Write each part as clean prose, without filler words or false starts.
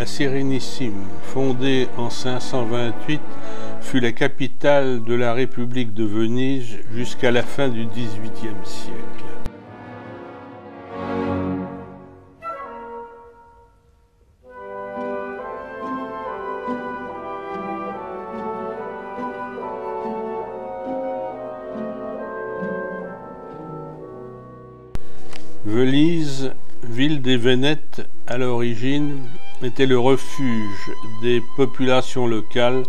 la Sérénissime, fondée en 528, fut la capitale de la République de Venise jusqu'à la fin du XVIIIe siècle. Venise, ville des Vénètes à l'origine, était le refuge des populations locales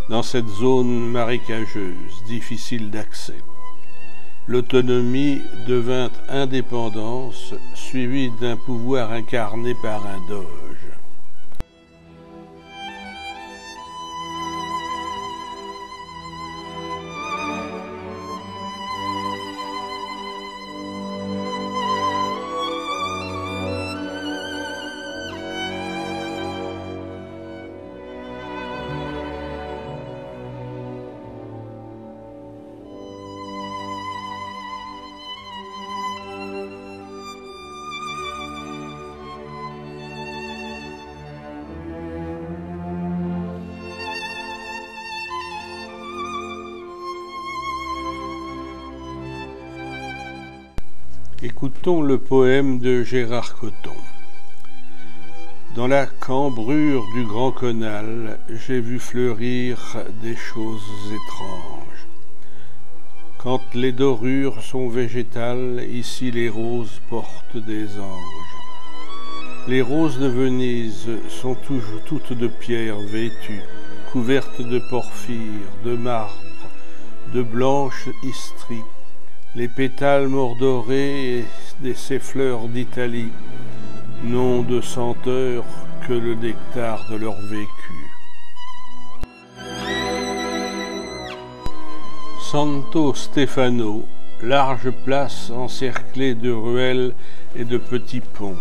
dans cette zone marécageuse, difficile d'accès. L'autonomie devint indépendance, suivie d'un pouvoir incarné par un doge. Écoutons le poème de Gérard Cotton. Dans la cambrure du grand canal, j'ai vu fleurir des choses étranges. Quand les dorures sont végétales, ici les roses portent des anges. Les roses de Venise sont toutes de pierre vêtues, couvertes de porphyre, de marbre, de blanches istries. Les pétales mordorés de ces fleurs d'Italie n'ont de senteur que le nectar de leur vécu. Santo Stefano, large place encerclée de ruelles et de petits ponts.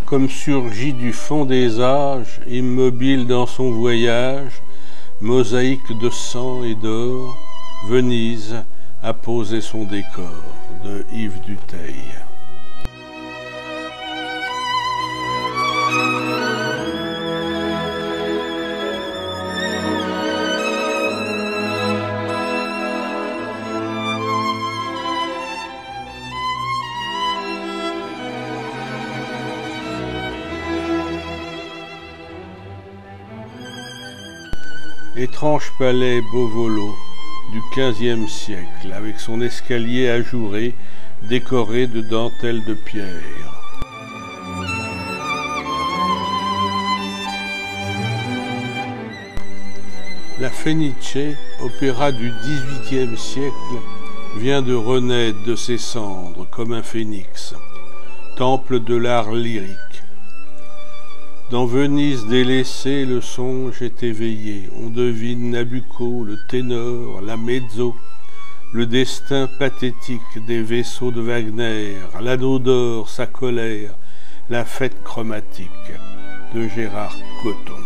Comme surgi du fond des âges, immobile dans son voyage, mosaïque de sang et d'or, Venise a posé son décor, de Yves Dutheil. Étrange palais Bovolo du XVe siècle, avec son escalier ajouré, décoré de dentelles de pierre. La Fenice, opéra du XVIIIe siècle, vient de renaître de ses cendres comme un phénix, temple de l'art lyrique. Dans Venise délaissée, le songe est éveillé. On devine Nabucco, le ténor, la mezzo, le destin pathétique des vaisseaux de Wagner, l'anneau d'or, sa colère, la fête chromatique de Gérard Cotton.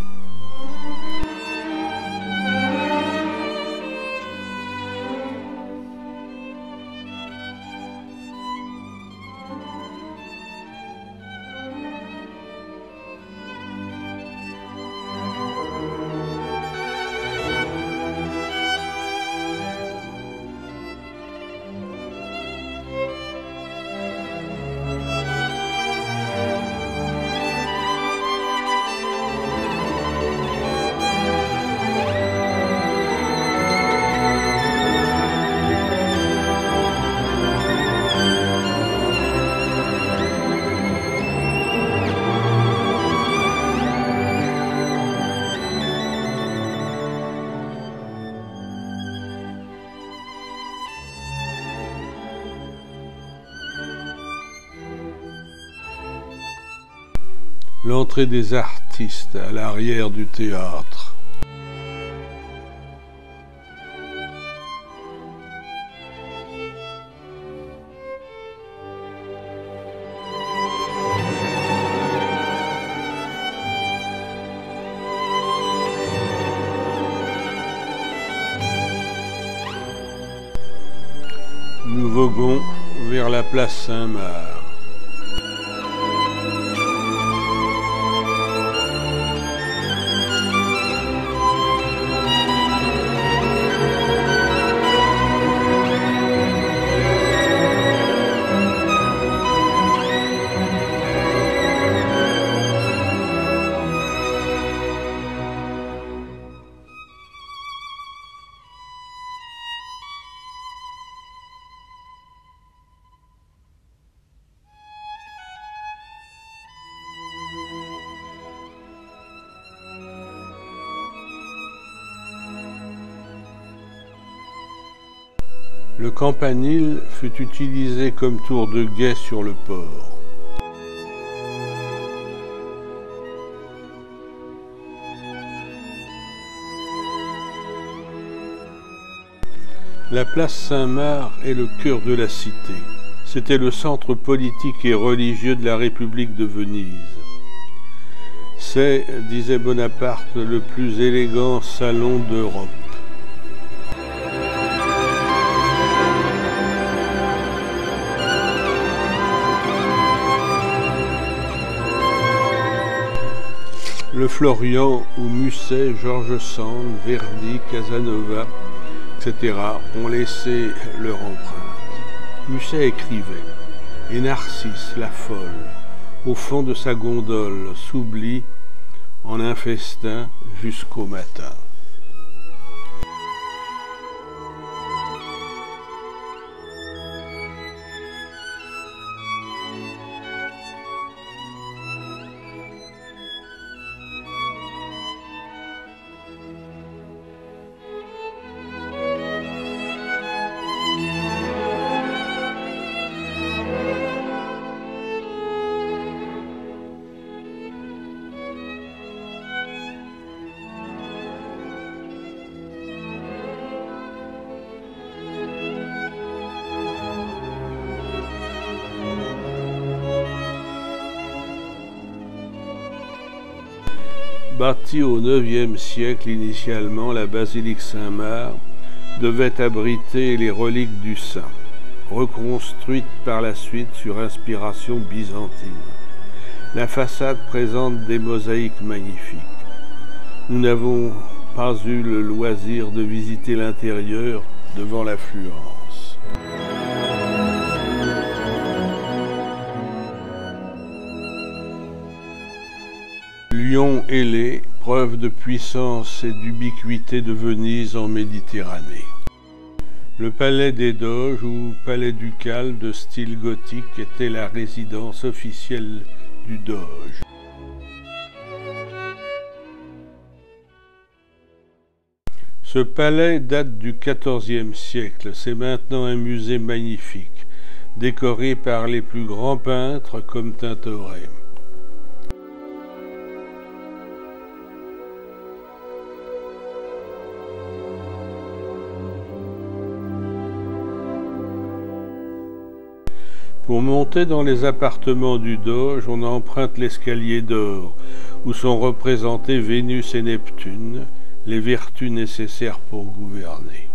L'entrée des artistes à l'arrière du théâtre. Nous voguons vers la place Saint-Marc. Le campanile fut utilisé comme tour de guet sur le port. La place Saint-Marc est le cœur de la cité. C'était le centre politique et religieux de la République de Venise. C'est, disait Bonaparte, le plus élégant salon d'Europe. Le Florian où Musset, George Sand, Verdi, Casanova, etc. ont laissé leur empreinte. Musset écrivait « Et Narcisse, la folle, au fond de sa gondole, s'oublie en un festin jusqu'au matin. » Bâtie au IXe siècle initialement, la basilique Saint-Marc devait abriter les reliques du saint, reconstruite par la suite sur inspiration byzantine. La façade présente des mosaïques magnifiques. Nous n'avons pas eu le loisir de visiter l'intérieur devant l'affluence. Lion ailé, preuve de puissance et d'ubiquité de Venise en Méditerranée. Le palais des Doges ou palais ducal de style gothique était la résidence officielle du Doge. Ce palais date du XIVe siècle. C'est maintenant un musée magnifique, décoré par les plus grands peintres comme Tintoret. Pour monter dans les appartements du Doge, on emprunte l'escalier d'or, où sont représentés Vénus et Neptune, les vertus nécessaires pour gouverner.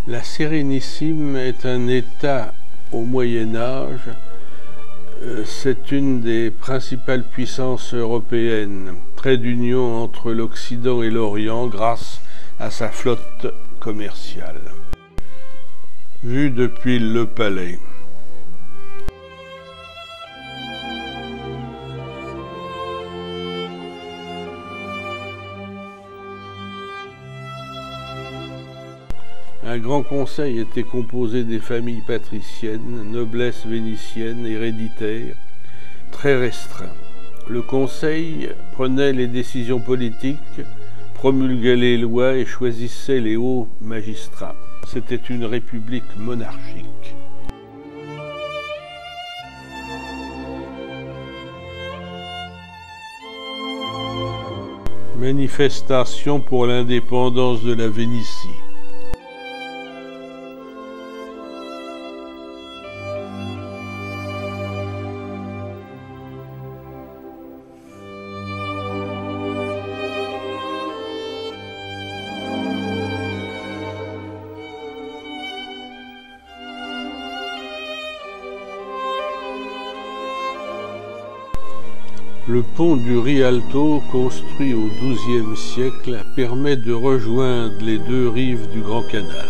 La Sérénissime est un État au Moyen Âge. C'est une des principales puissances européennes, trait d'union entre l'Occident et l'Orient grâce à sa flotte commerciale. Vue depuis le palais. Un grand conseil était composé des familles patriciennes, noblesse vénitienne, héréditaire, très restreint. Le conseil prenait les décisions politiques, promulguait les lois et choisissait les hauts magistrats. C'était une république monarchique. Manifestation pour l'indépendance de la Vénétie. Le pont du Rialto, construit au XIIe siècle, permet de rejoindre les deux rives du Grand Canal.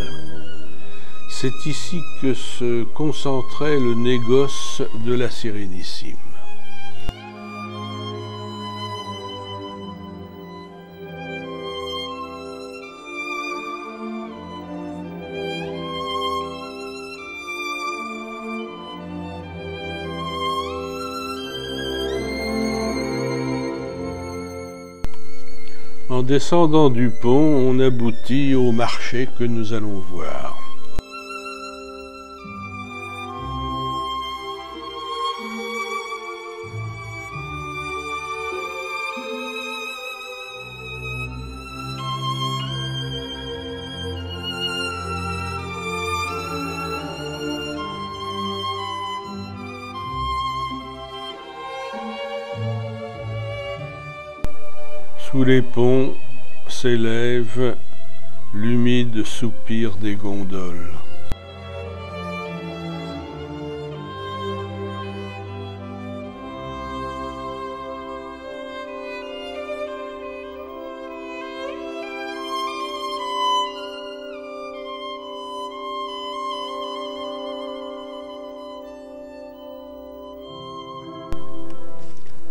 C'est ici que se concentrait le négoce de la Sérénissime. En descendant du pont, on aboutit au marché que nous allons voir. Sous les ponts s'élève l'humide soupir des gondoles.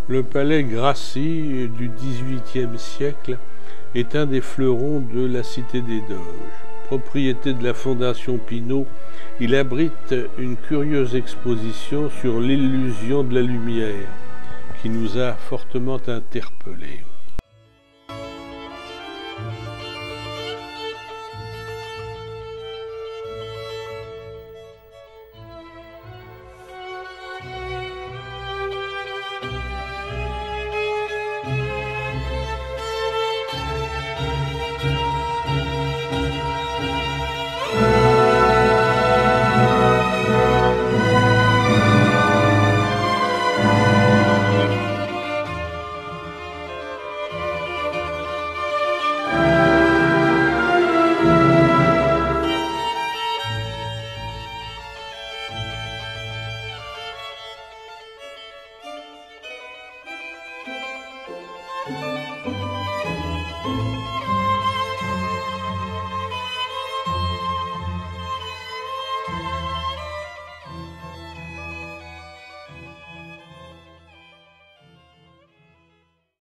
Le palais Grassi du XVIIIe siècle est un des fleurons de la Cité des Doges. Propriété de la Fondation Pinault, il abrite une curieuse exposition sur l'illusion de la lumière qui nous a fortement interpellés.